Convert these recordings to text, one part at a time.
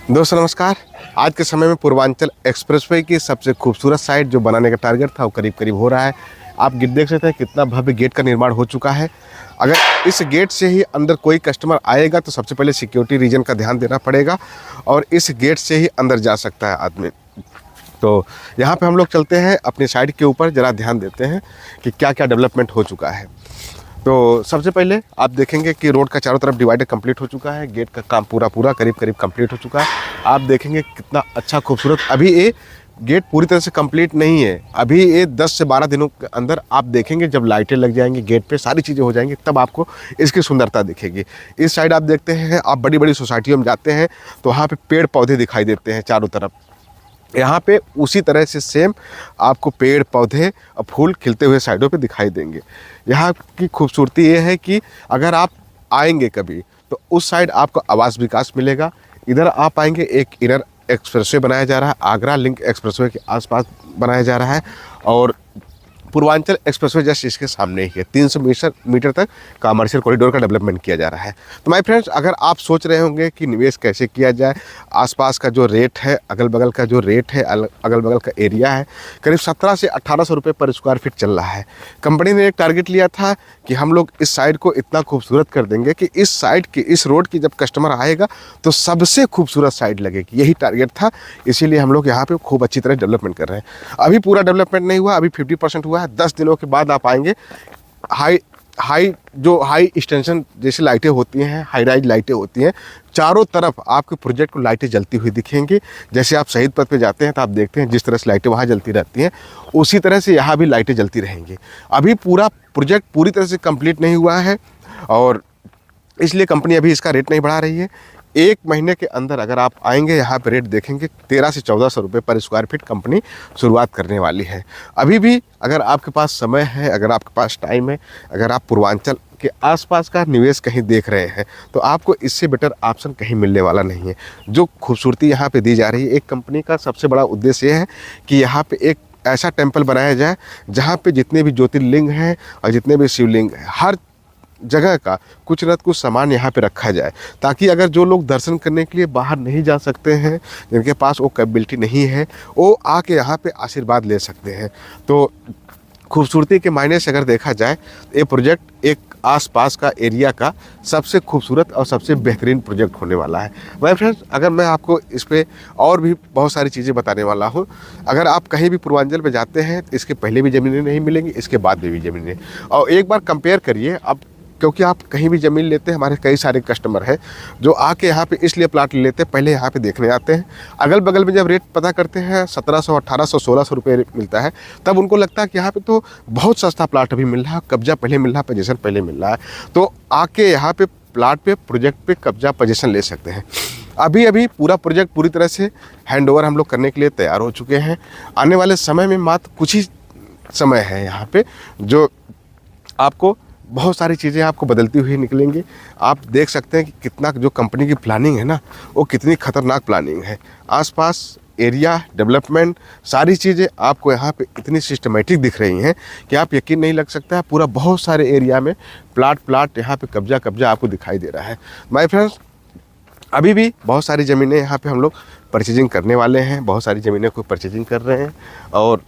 दोस्तों नमस्कार। आज के समय में पूर्वांचल एक्सप्रेसवे की सबसे खूबसूरत साइट जो बनाने का टारगेट था वो करीब करीब हो रहा है। आप देख सकते हैं कितना भव्य गेट का निर्माण हो चुका है। अगर इस गेट से ही अंदर कोई कस्टमर आएगा तो सबसे पहले सिक्योरिटी रीजन का ध्यान देना पड़ेगा और इस गेट से ही अंदर जा सकता है आदमी। तो यहाँ पे हम लोग चलते हैं अपनी साइट के ऊपर, ज़रा ध्यान देते हैं कि क्या क्या डेवलपमेंट हो चुका है। तो सबसे पहले आप देखेंगे कि रोड का चारों तरफ डिवाइडर कंप्लीट हो चुका है। गेट का काम पूरा करीब करीब कंप्लीट हो चुका है। आप देखेंगे कितना अच्छा खूबसूरत। अभी ये गेट पूरी तरह से कंप्लीट नहीं है। अभी ये 10 से 12 दिनों के अंदर आप देखेंगे जब लाइटें लग जाएंगी गेट पे, सारी चीज़ें हो जाएंगी, तब आपको इसकी सुंदरता दिखेगी। इस साइड आप देखते हैं, आप बड़ी बड़ी सोसाइटियों में जाते हैं तो वहाँ पे पेड़ पौधे दिखाई देते हैं चारों तरफ। यहाँ पे उसी तरह से सेम आपको पेड़ पौधे और फूल खिलते हुए साइडों पे दिखाई देंगे। यहाँ की खूबसूरती ये है कि अगर आप आएंगे कभी तो उस साइड आपको आवास विकास मिलेगा। इधर आप आएंगे, एक इनर एक्सप्रेसवे बनाया जा रहा है, आगरा लिंक एक्सप्रेसवे के आसपास बनाया जा रहा है और पूर्वांचल एक्सप्रेसवे जस्ट इसके सामने ही है। 300 मीटर तक कमर्शियल कॉरिडोर का डेवलपमेंट किया जा रहा है। तो माय फ्रेंड्स, अगर आप सोच रहे होंगे कि निवेश कैसे किया जाए, आसपास का जो रेट है, अगल बगल का जो रेट है, अगल बगल का एरिया है, करीब 1700 से 1800 रुपये पर स्क्वायर फीट चल रहा है। कंपनी ने एक टारगेट लिया था कि हम लोग इस साइड को इतना खूबसूरत कर देंगे कि इस साइड की, इस रोड की जब कस्टमर आएगा तो सबसे खूबसूरत साइड लगेगी। यही टारगेट था, इसीलिए हम लोग यहाँ पे खूब अच्छी तरह डेवलपमेंट कर रहे हैं। अभी पूरा डेवलपमेंट नहीं हुआ, अभी 50% हुआ है। 10 दिनों के बाद आप आएंगे, हाई एक्सटेंशन जैसी लाइटें होती हैं, हाई राइज लाइटें होती हैं, चारों तरफ आपके प्रोजेक्ट को लाइटें जलती हुई दिखेंगी। जैसे आप शहीद पथ पे जाते हैं तो आप देखते हैं जिस तरह से लाइटें वहाँ जलती रहती हैं, उसी तरह से यहाँ भी लाइटें जलती रहेंगी। अभी पूरा प्रोजेक्ट पूरी तरह से कंप्लीट नहीं हुआ है और इसलिए कंपनी अभी इसका रेट नहीं बढ़ा रही है। 1 महीने के अंदर अगर आप आएंगे यहाँ पे रेट देखेंगे 1300 से 1400 रुपये पर स्क्वायर फीट कंपनी शुरुआत करने वाली है। अभी भी अगर आपके पास समय है, अगर आपके पास टाइम है, अगर आप पूर्वांचल के आसपास का निवेश कहीं देख रहे हैं तो आपको इससे बेटर ऑप्शन कहीं मिलने वाला नहीं है। जो खूबसूरती यहाँ पे दी जा रही है, एक कंपनी का सबसे बड़ा उद्देश्य ये है कि यहाँ पे एक ऐसा टेम्पल बनाया जाए जहाँ पे जितने भी ज्योतिर्लिंग हैं और जितने भी शिवलिंग हैं, हर जगह का कुछ न कुछ सामान यहाँ पे रखा जाए, ताकि अगर जो लोग दर्शन करने के लिए बाहर नहीं जा सकते हैं, जिनके पास वो कैपेबिलिटी नहीं है, वो आके यहाँ पे आशीर्वाद ले सकते हैं। तो खूबसूरती के मायने से अगर देखा जाए, ये प्रोजेक्ट एक आसपास का एरिया का सबसे खूबसूरत और सबसे बेहतरीन प्रोजेक्ट होने वाला है। माय फ्रेंड्स, अगर मैं आपको इस पर और भी बहुत सारी चीज़ें बताने वाला हूँ। अगर आप कहीं भी पूर्वांचल में जाते हैं तो इसके पहले भी ज़मीनें नहीं मिलेंगी, इसके बाद में भी ज़मीनें, और एक बार कंपेयर करिए आप, क्योंकि आप कहीं भी ज़मीन लेते हैं, हमारे कई सारे कस्टमर हैं जो आके यहाँ पे इसलिए प्लाट ले लेते हैं, पहले यहाँ पे देखने आते हैं। अगल बगल में जब रेट पता करते हैं 1700, 1800, 1600 रुपये मिलता है, तब उनको लगता है कि यहाँ पे तो बहुत सस्ता प्लाट अभी मिल रहा है, कब्जा पहले मिल रहा है, पोजीशन पहले मिल रहा है। तो आके यहाँ पे प्लाट पे, प्रोजेक्ट पे कब्जा पोजीशन ले सकते हैं। अभी पूरा प्रोजेक्ट पूरी तरह से हैंड ओवर हम लोग करने के लिए तैयार हो चुके हैं। आने वाले समय में मात्र कुछ ही समय है यहाँ पे जो आपको बहुत सारी चीज़ें आपको बदलती हुई निकलेंगी। आप देख सकते हैं कि कितना जो कंपनी की प्लानिंग है ना, वो कितनी खतरनाक प्लानिंग है। आसपास एरिया डेवलपमेंट, सारी चीज़ें आपको यहाँ पे इतनी सिस्टमेटिक दिख रही हैं कि आप यकीन नहीं लग सकता है। पूरा बहुत सारे एरिया में प्लाट यहाँ पे कब्जा आपको दिखाई दे रहा है। माय फ्रेंड्स, अभी भी बहुत सारी ज़मीनें यहाँ पे हम लोग परचेजिंग करने वाले हैं, बहुत सारी ज़मीनें को परचेजिंग कर रहे हैं। और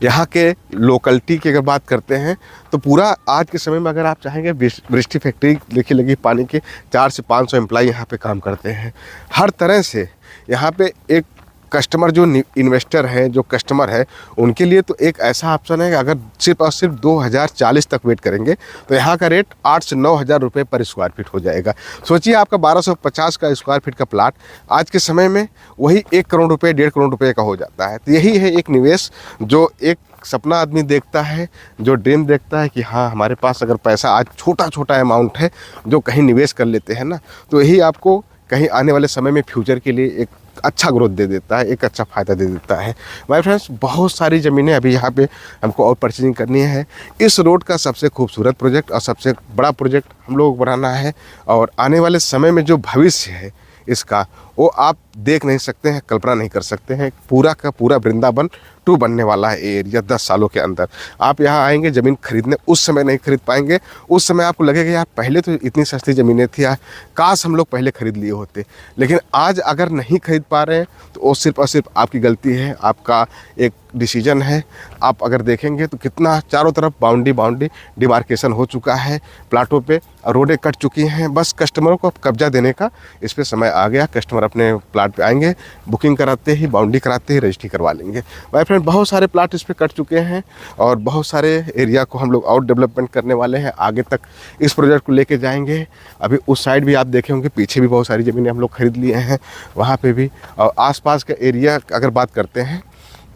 यहाँ के लोकलिटी की अगर बात करते हैं तो पूरा आज के समय में अगर आप चाहेंगे, वृष्टि फैक्ट्री देखिए लगी, पानी के 400 से 500 एम्प्लॉय यहाँ पे काम करते हैं। हर तरह से यहाँ पे एक कस्टमर जो इन्वेस्टर हैं, जो कस्टमर है, उनके लिए तो एक ऐसा ऑप्शन है कि अगर सिर्फ और सिर्फ 2040 तक वेट करेंगे तो यहाँ का रेट 8 से 9 हज़ार रुपये पर स्क्वायर फीट हो जाएगा। सोचिए, आपका 1250 का स्क्वायर फीट का प्लाट आज के समय में वही 1 करोड़ रुपये, 1.5 करोड़ रुपये का हो जाता है। तो यही है एक निवेश जो एक सपना आदमी देखता है, जो ड्रीम देखता है कि हाँ, हमारे पास अगर पैसा आज छोटा अमाउंट है जो कहीं निवेश कर लेते हैं ना, तो यही आपको कहीं आने वाले समय में फ्यूचर के लिए एक अच्छा ग्रोथ दे देता है, एक अच्छा फ़ायदा दे देता है। माय फ्रेंड्स, बहुत सारी ज़मीनें अभी यहाँ पे हमको और परचेजिंग करनी है। इस रोड का सबसे खूबसूरत प्रोजेक्ट और सबसे बड़ा प्रोजेक्ट हम लोग बनाना है और आने वाले समय में जो भविष्य है इसका, वो आप देख नहीं सकते हैं, कल्पना नहीं कर सकते हैं। पूरा का पूरा वृंदावन 2 बनने वाला है ये एरिया 10 सालों के अंदर। आप यहाँ आएंगे ज़मीन खरीदने, उस समय नहीं खरीद पाएंगे। उस समय आपको लगेगा यार पहले तो इतनी सस्ती ज़मीनें थी यार, काश हम लोग पहले खरीद लिए होते। लेकिन आज अगर नहीं खरीद पा रहे हैं तो वो सिर्फ और सिर्फ आपकी गलती है, आपका एक डिसीजन है। आप अगर देखेंगे तो कितना चारों तरफ बाउंड्री डिमार्केशन हो चुका है, प्लाटों पे रोडें कट चुकी हैं। बस कस्टमरों को कब्जा देने का इस पर समय आ गया। कस्टमर अपने प्लाट पे आएंगे, बुकिंग कराते ही, बाउंड्री कराते ही रजिस्ट्री करवा लेंगे। माय फ्रेंड, बहुत सारे प्लाट इस पे कट चुके हैं और बहुत सारे एरिया को हम लोग और डेवलपमेंट करने वाले हैं। आगे तक इस प्रोजेक्ट को लेके जाएंगे। अभी उस साइड भी आप देखे होंगे, पीछे भी बहुत सारी ज़मीनें हम लोग खरीद लिए हैं, वहाँ पे भी। और आसपास का एरिया अगर बात करते हैं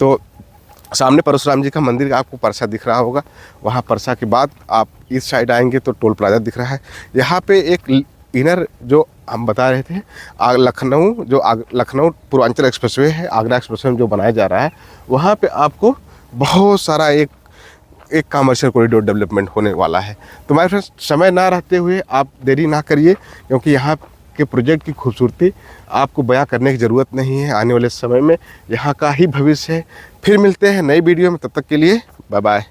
तो सामने परशुराम जी का मंदिर आपको परसा दिख रहा होगा। वहाँ परसा के बाद आप इस साइड आएंगे तो टोल प्लाजा दिख रहा है। यहाँ पे एक इनर जो हम बता रहे थे लखनऊ पूर्वांचल एक्सप्रेसवे है, आगरा एक्सप्रेसवे जो बनाया जा रहा है, वहाँ पे आपको बहुत सारा एक कमर्शियल कॉरिडोर डेवलपमेंट होने वाला है। तो हमारे फ्रेंड्स, समय ना रहते हुए आप देरी ना करिए, क्योंकि यहाँ के प्रोजेक्ट की खूबसूरती आपको बयां करने की ज़रूरत नहीं है। आने वाले समय में यहाँ का ही भविष्य है। फिर मिलते हैं नई वीडियो में, तब तक के लिए बाय बाय।